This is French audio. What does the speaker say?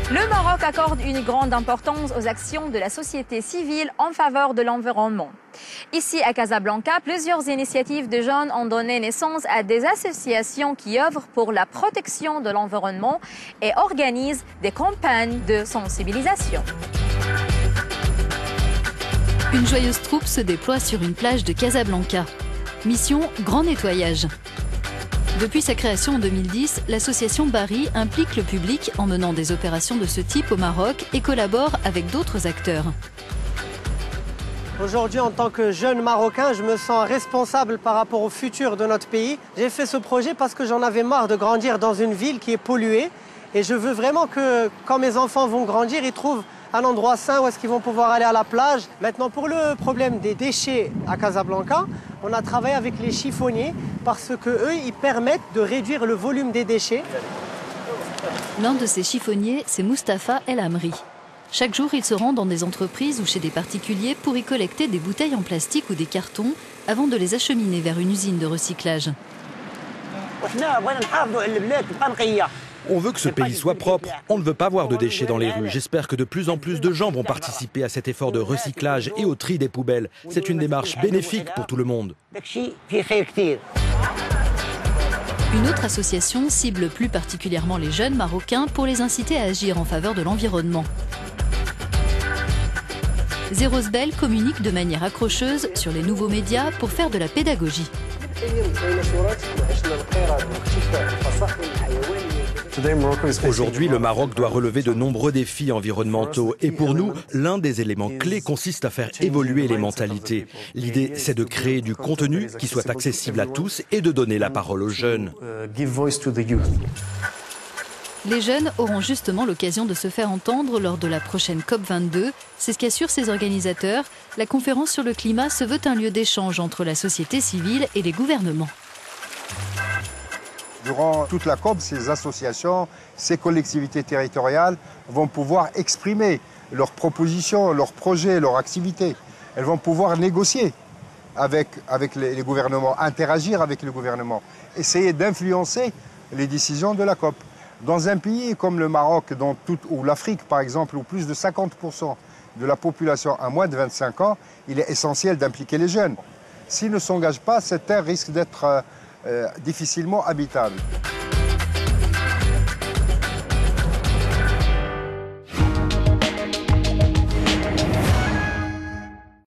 Le Maroc accorde une grande importance aux actions de la société civile en faveur de l'environnement. Ici à Casablanca, plusieurs initiatives de jeunes ont donné naissance à des associations qui œuvrent pour la protection de l'environnement et organisent des campagnes de sensibilisation. Une joyeuse troupe se déploie sur une plage de Casablanca. Mission grand nettoyage. Depuis sa création en 2010, l'association Bari implique le public en menant des opérations de ce type au Maroc et collabore avec d'autres acteurs. Aujourd'hui, en tant que jeune Marocain, je me sens responsable par rapport au futur de notre pays. J'ai fait ce projet parce que j'en avais marre de grandir dans une ville qui est polluée. Et je veux vraiment que quand mes enfants vont grandir, ils trouvent un endroit sain où est-ce qu'ils vont pouvoir aller à la plage. Maintenant, pour le problème des déchets à Casablanca, on a travaillé avec les chiffonniers parce qu'eux, ils permettent de réduire le volume des déchets. L'un de ces chiffonniers, c'est Mustapha El Amri. Chaque jour, il se rend dans des entreprises ou chez des particuliers pour y collecter des bouteilles en plastique ou des cartons avant de les acheminer vers une usine de recyclage. On veut que ce pays soit propre. On ne veut pas voir de déchets dans les rues. J'espère que de plus en plus de gens vont participer à cet effort de recyclage et au tri des poubelles. C'est une démarche bénéfique pour tout le monde. Une autre association cible plus particulièrement les jeunes Marocains pour les inciter à agir en faveur de l'environnement. Zerosbel communique de manière accrocheuse sur les nouveaux médias pour faire de la pédagogie. Aujourd'hui, le Maroc doit relever de nombreux défis environnementaux. Et pour nous, l'un des éléments clés consiste à faire évoluer les mentalités. L'idée, c'est de créer du contenu qui soit accessible à tous et de donner la parole aux jeunes. Les jeunes auront justement l'occasion de se faire entendre lors de la prochaine COP22. C'est ce qu'assurent ses organisateurs. La conférence sur le climat se veut un lieu d'échange entre la société civile et les gouvernements. Durant toute la COP, ces associations, ces collectivités territoriales vont pouvoir exprimer leurs propositions, leurs projets, leurs activités. Elles vont pouvoir négocier avec les gouvernements, interagir avec les gouvernements, essayer d'influencer les décisions de la COP. Dans un pays comme le Maroc, ou l'Afrique par exemple, où plus de 50% de la population a moins de 25 ans, il est essentiel d'impliquer les jeunes. S'ils ne s'engagent pas, cette terre risque d'être difficilement habitable.